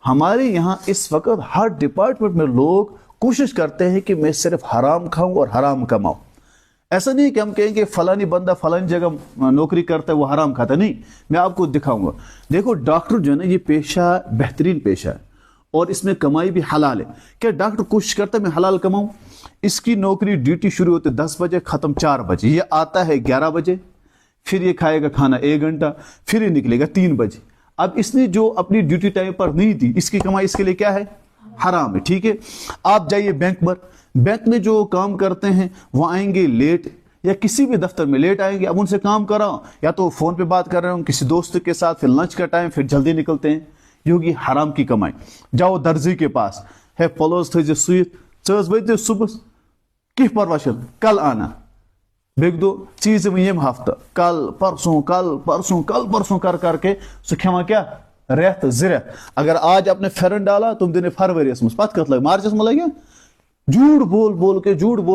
ہمارے یہاں اس وقت ہر ڈپارٹمنٹ میں لوگ کوشش کرتے ہیں کہ میں صرف حرام کھاؤں اور حرام کماؤں. ایسا نہیں کہ ہم کہیں کہ فلانی بندہ فلانی جگہ نوکری کرتا ہے وہ حرام کھاتا ہے. نہیں, میں آپ کو دکھاؤں گا. دیکھو ڈاکٹر جو ہے نا, یہ پیشہ بہترین پیشہ ہے اور اس میں کمائی بھی حلال ہے. کیا ڈاکٹر کوشش کرتا ہے میں حلال کماؤں؟ اس کی نوکری ڈیوٹی شروع ہوتے 10 بجے, ختم 4 بجے. یہ آتا ہے 11 بجے, پھر یہ کھائے گا کھانا 1 گھنٹہ, پھر یہ نکلے گا 3 بجے. اب اس نے جو اپنی ڈیوٹی ٹائم پر نہیں دی, اس کی کمائی اس کے لیے کیا ہے؟ حرام ہے. ٹھیک ہے, آپ جائیے بینک پر, بینک میں جو کام کرتے ہیں وہ آئیں گے لیٹ, یا کسی بھی دفتر میں لیٹ آئیں گے. اب ان سے کام کراؤ, یا تو فون پہ بات کر رہے ہوں کسی دوست کے ساتھ, پھر لنچ کا ٹائم, پھر جلدی نکلتے ہیں. یہ ہوگی حرام کی کمائی. جاؤ درزی کے پاس, ہے پلوز تھے سویت ژٕ وٲتِو صبح کینٛہہ پرواے چھُنہٕ کل آنا, بیٚکہِ دۄہ چیٖز یِم ییٚمہِ ہفتہٕ, کل پرسوں کل پرسوں کل پرسوں کر کے سُہ کھٮ۪وان کیا رٮ۪تھ 2 رٮ۪تھ. اگر آج آپ نے پھیرن ڈالا تم دن فروریس میں, پتہ کت لگ مارچس میں لگے. جھوٹ بول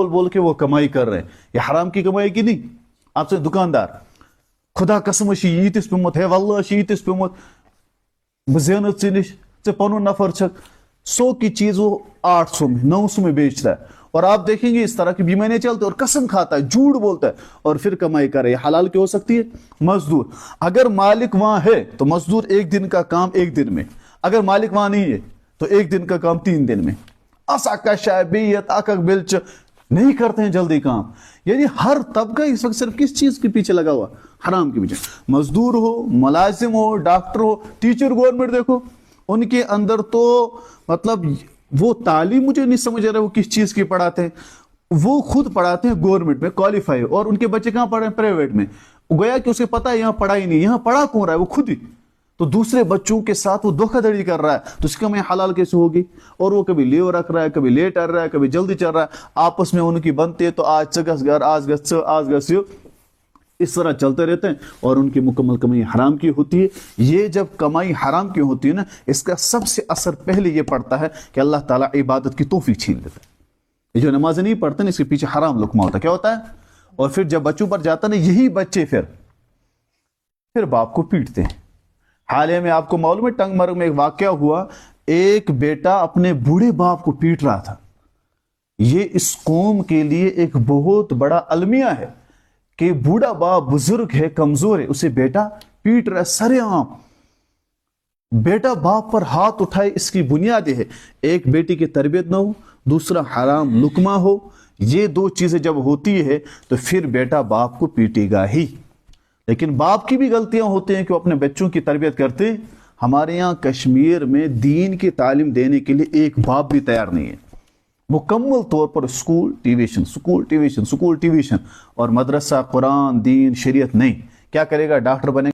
بول کے وہ کمائی کر رہے ہیں. یہ حرام کی کمائی کی نہیں. آپ سے دکاندار خدا قسم ییتس پیومت, ہے واللہ ییتس پیومت, بہ زینہ ژےٚ نش, ژےٚ پنن نفر چھکھ, 100 کی چیز وہ 800 میں 900 میں بیچ رہا ہے. اور آپ دیکھیں گے اس طرح کی بیماریاں چلتے اور قسم کھاتا ہے, جھوٹ بولتا ہے اور پھر کمائی کر رہے. حلال کی ہو سکتی ہے؟ مزدور, اگر مالک وہاں ہے تو مزدور 1 دن کا کام 1 دن میں, اگر مالک وہاں نہیں ہے تو 1 دن کا کام 3 دن میں. اسا کشا بیت اک بلچ نہیں کرتے ہیں جلدی کام. یعنی ہر طبقہ اس وقت صرف کس چیز کے پیچھے لگا ہوا؟ حرام کے پیچھے. مزدور ہو, ملازم ہو, ڈاکٹر ہو, ٹیچر, گورنمنٹ دیکھو ان کے اندر تو مطلب وہ تعلیم مجھے نہیں سمجھ رہا وہ کس چیز کی پڑھاتے ہیں. وہ خود پڑھاتے ہیں گورنمنٹ میں کوالیفائی, اور ان کے بچے کہاں پڑھ رہے ہیں؟ پرائیویٹ میں. گویا کہ اسے پتا ہے یہاں پڑھائی نہیں, یہاں پڑھا کون رہا ہے؟ وہ خود ہی. تو دوسرے بچوں کے ساتھ وہ دھوکہ دھڑی کر رہا ہے, تو اس کا میں حلال کیسے ہوگی؟ اور وہ کبھی لیو رکھ رہا ہے, کبھی لیٹ آ رہا ہے, کبھی جلدی چل رہا ہے. آپس میں ان کی بنتے ہے تو آج گس گھر, آج گس آج گس یہ, اس طرح چلتے رہتے ہیں اور ان کی مکمل کمائی حرام کی ہوتی ہے. یہ جب کمائی حرام کی ہوتی ہے نا, اس کا سب سے اثر پہلے یہ پڑتا ہے کہ اللہ تعالیٰ عبادت کی توفیق چھین لیتا ہے. یہ جو نمازیں نہیں پڑھتے نا, اس کے پیچھے حرام لقمہ ہوتا ہے. کیا ہوتا ہے؟ اور پھر جب بچوں پر جاتا ہے نا, یہی بچے پھر باپ کو پیٹتے ہیں. حالیہ میں آپ کو معلوم ہے ٹنگ مرگ میں ایک واقعہ ہوا, ایک بیٹا اپنے بوڑھے باپ کو پیٹ رہا تھا. یہ اس قوم کے لیے ایک بہت بڑا المیہ ہے کہ بوڑھا باپ بزرگ ہے, کمزور ہے, اسے بیٹا پیٹ رہا ہے سرے عام. بیٹا باپ پر ہاتھ اٹھائے, اس کی بنیاد یہ ہے ایک بیٹی کی تربیت نہ ہو, دوسرا حرام لقمہ ہو. یہ 2 چیزیں جب ہوتی ہے تو پھر بیٹا باپ کو پیٹے گا ہی. لیکن باپ کی بھی غلطیاں ہوتی ہیں کہ وہ اپنے بچوں کی تربیت کرتے. ہمارے یہاں کشمیر میں دین کی تعلیم دینے کے لیے ایک باپ بھی تیار نہیں ہے. مکمل طور پر اسکول ٹیویشن, اسکول ٹیویشن, اسکول ٹیویشن, اور مدرسہ, قرآن, دین, شریعت نہیں. کیا کرے گا؟ ڈاکٹر بنے